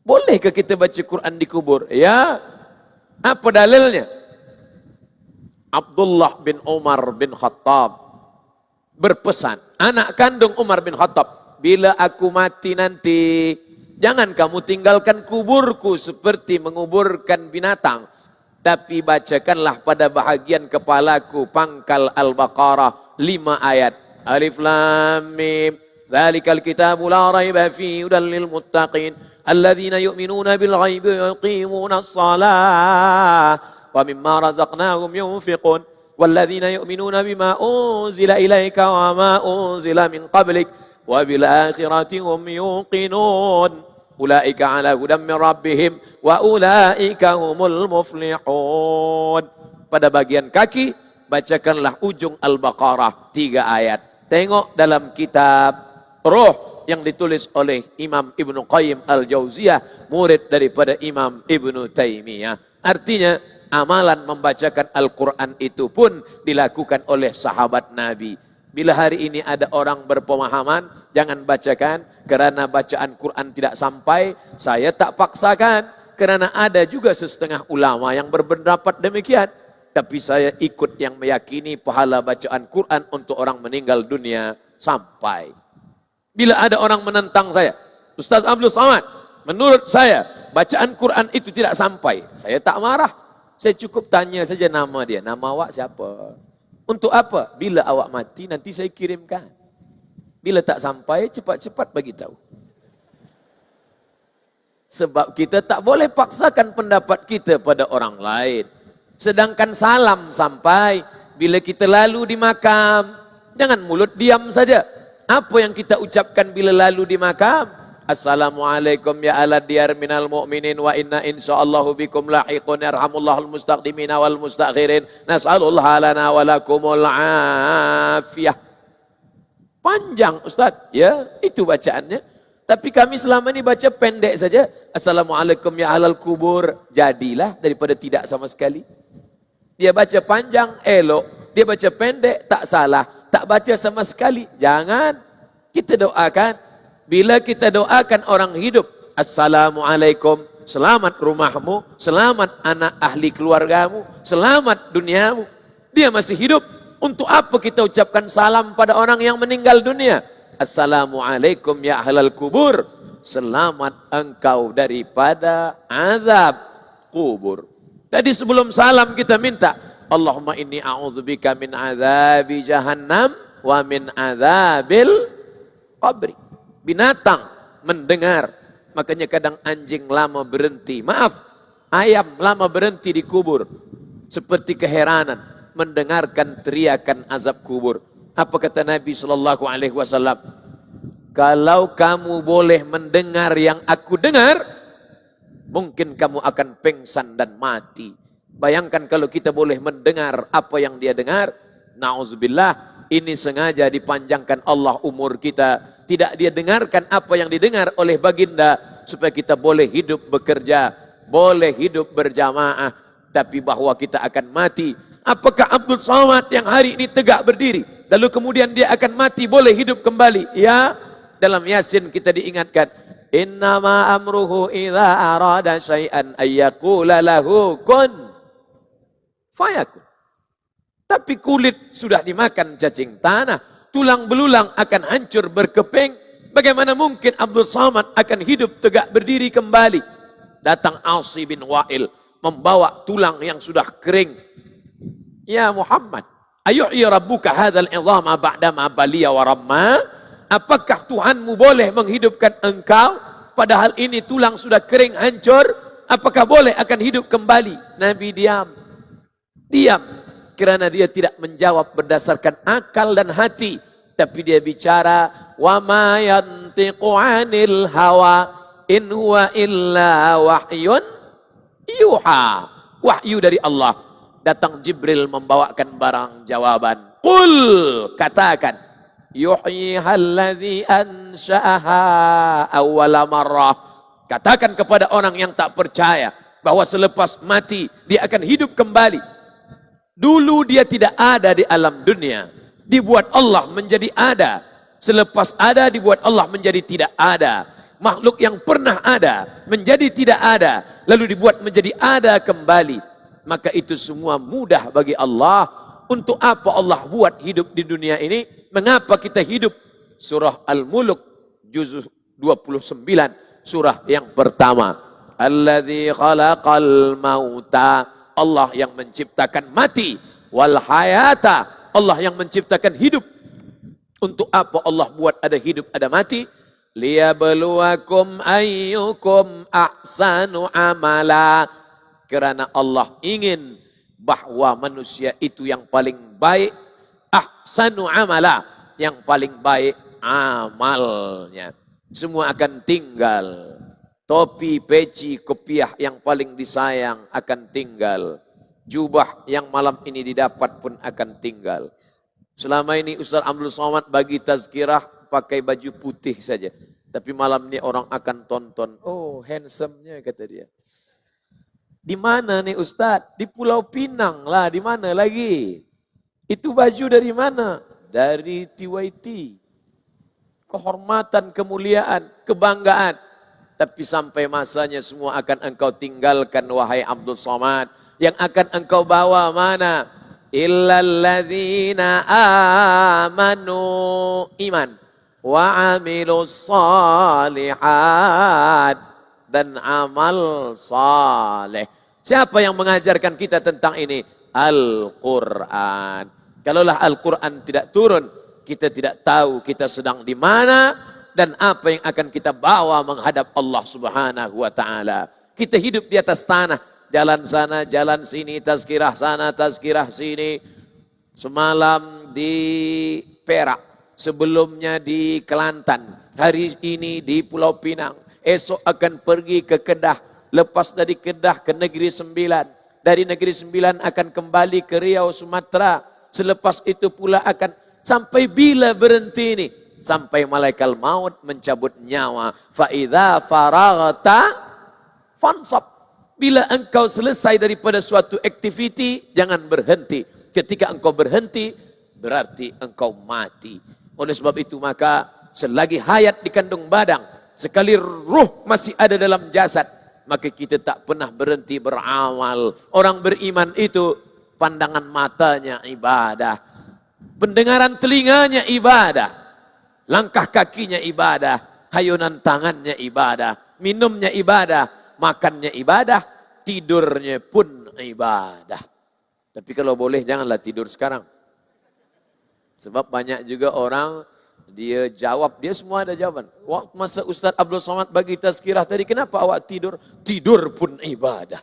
Bolehkah kita baca Quran di kubur? Ya. Apa dalilnya? Abdullah bin Umar bin Khattab berpesan, anak kandung Umar bin Khattab, bila aku mati nanti, jangan kamu tinggalkan kuburku seperti menguburkan binatang, tapi bacakanlah pada bahagian kepalaku pangkal Al-Baqarah 5 ayat. Alif Lam Mim, dzalikal kitabu la raiba fihi hudal lil muttaqin, alladzina yu'minuna bil ghaibi wa yuqimunas shalah wa mimma razaqnahum yunfiqun, walladzina yu'minuna bima unzila ilaika wa ma unzila min qablik wa bil akhirati hum yuqinun, ulaika ala hudan min rabbihim wa ulaika humul muflihun. Pada bagian kaki bacakanlah ujung Al-Baqarah 3 ayat. Tengok dalam kitab Ruh yang ditulis oleh Imam Ibnu Qayyim Al-Jauziyah, murid daripada Imam Ibnu Taimiyah. Artinya amalan membacakan Al-Quran itu pun dilakukan oleh sahabat Nabi. Bila hari ini ada orang berpemahaman, jangan bacakan kerana bacaan Quran tidak sampai, saya tak paksakan. Kerana ada juga setengah ulama yang berpendapat demikian. Tapi saya ikut yang meyakini pahala bacaan Quran untuk orang meninggal dunia sampai. Bila ada orang menentang saya, Ustaz Abdul Somad, menurut saya bacaan Quran itu tidak sampai, saya tak marah. Saya cukup tanya saja nama dia, nama awak siapa? Untuk apa? Bila awak mati nanti saya kirimkan. Bila tak sampai cepat-cepat bagi tahu. Sebab kita tak boleh paksakan pendapat kita pada orang lain. Sedangkan salam sampai, bila kita lalu di makam, jangan mulut diam saja. Apa yang kita ucapkan bila lalu di makam? Assalamualaikum ya ala diyar minal mu'minin wa inna insyaallahu bikum lahiqun yarhamullahul mustaqdimina wal mustakhirin nas'alullah lana wa lakumul afiyah. Panjang Ustaz, ya itu bacaannya. Tapi kami selama ini baca pendek saja. Assalamualaikum ya ahlal kubur, jadilah daripada tidak sama sekali. Dia baca panjang, elok. Dia baca pendek, tak salah. Tak baca sama sekali, jangan. Kita doakan. Bila kita doakan orang hidup, Assalamualaikum, selamat rumahmu, selamat anak ahli keluargamu, selamat duniamu. Dia masih hidup. Untuk apa kita ucapkan salam pada orang yang meninggal dunia? Assalamualaikum ya ahlal kubur, selamat engkau daripada azab kubur. Tadi sebelum salam kita minta, Allahumma inni a'udzubika min azabi jahannam wa min azabil qabri. Binatang mendengar, makanya kadang anjing lama berhenti. Maaf, ayam lama berhenti di kubur. Seperti keheranan mendengarkan teriakan azab kubur. Apa kata Nabi SAW? Kalau kamu boleh mendengar yang aku dengar, mungkin kamu akan pengsan dan mati. Bayangkan kalau kita boleh mendengar apa yang dia dengar. Na'udzubillah, ini sengaja dipanjangkan Allah umur kita. Tidak dia dengarkan apa yang didengar oleh baginda, supaya kita boleh hidup bekerja, boleh hidup berjamaah. Tapi bahwa kita akan mati. Apakah Abdul Somad yang hari ini tegak berdiri, lalu kemudian dia akan mati, boleh hidup kembali? Ya, dalam Yasin kita diingatkan, innama amruhu idza arada syai'an ayyaqula lahu kun fayakun. Tapi kulit sudah dimakan cacing tanah, tulang belulang akan hancur berkeping. Bagaimana mungkin Abdul Somad akan hidup tegak berdiri kembali? Datang Asi bin Wa'il membawa tulang yang sudah kering. Ya Muhammad, ayuhyi rabbuka hadzal idhama ba'dama baliya wa ramma? Apakah Tuhanmu boleh menghidupkan engkau padahal ini tulang sudah kering hancur? Apakah boleh akan hidup kembali? Nabi diam. Diam kerana dia tidak menjawab berdasarkan akal dan hati, tapi dia bicara wa ma yantiqu 'anil hawa in huwa illa wahyun yuha. Wahyu dari Allah. Datang Jibril membawakan barang jawaban. Qul, katakan, yuhyihal ladzi ansha'aha awwala marrah. Katakan kepada orang yang tak percaya bahwa selepas mati dia akan hidup kembali. Dulu dia tidak ada di alam dunia, dibuat Allah menjadi ada. Selepas ada dibuat Allah menjadi tidak ada. makhluk yang pernah ada menjadi tidak ada, lalu dibuat menjadi ada kembali, maka itu semua mudah bagi Allah. Untuk apa Allah buat hidup di dunia ini? Mengapa kita hidup? Surah Al-Mulk juz 29, surah yang pertama. Alladzi khalaqal mauta, Allah yang menciptakan mati, wal hayata, Allah yang menciptakan hidup. Untuk apa Allah buat ada hidup, ada mati? Liyabluwakum ayyukum ahsanu amala. Karena Allah ingin bahwa manusia itu yang paling baik, ahsanu amala, yang paling baik amalnya. Semua akan tinggal. Topi, peci, kopiah yang paling disayang akan tinggal. Jubah yang malam ini didapat pun akan tinggal. Selama ini Ustaz Abdul Somad bagi tazkirah pakai baju putih saja. Tapi malam ini orang akan tonton. Oh, handsome-nya kata dia. Di mana nih Ustaz? Di Pulau Pinang lah. Di mana lagi? Itu baju dari mana? Dari TYT. Kehormatan, kemuliaan, kebanggaan. Tapi sampai masanya semua akan engkau tinggalkan wahai Abdul Somad. Yang akan engkau bawa mana? Illalladzina amanu, iman, wa amilus salihat, dan amal saleh. Siapa yang mengajarkan kita tentang ini? Al-Quran. Kalaulah Al-Quran tidak turun, kita tidak tahu kita sedang di mana dan apa yang akan kita bawa menghadap Allah Subhanahu wa taala. Kita hidup di atas tanah. Jalan sana, jalan sini, tazkirah sana, tazkirah sini. Semalam di Perak, sebelumnya di Kelantan, hari ini di Pulau Pinang, esok akan pergi ke Kedah, lepas dari Kedah ke Negeri Sembilan, dari Negeri Sembilan akan kembali ke Riau, Sumatera, selepas itu pula akan sampai bila berhenti ini? Sampai malaikat maut mencabut nyawa. Fa idza faraghta fansab. Bila engkau selesai daripada suatu aktiviti, jangan berhenti. Ketika engkau berhenti, berarti engkau mati. Oleh sebab itu maka, selagi hayat dikandung badan, sekali ruh masih ada dalam jasad, maka kita tak pernah berhenti beramal. Orang beriman itu, pandangan matanya ibadah, pendengaran telinganya ibadah, langkah kakinya ibadah, hayunan tangannya ibadah, minumnya ibadah, makannya ibadah, tidurnya pun ibadah. Tapi kalau boleh janganlah tidur sekarang. Sebab banyak juga orang dia jawab, dia semua ada jawaban. Waktu masa Ustaz Abdul Somad bagi tazkirah tadi, kenapa awak tidur? Tidur pun ibadah.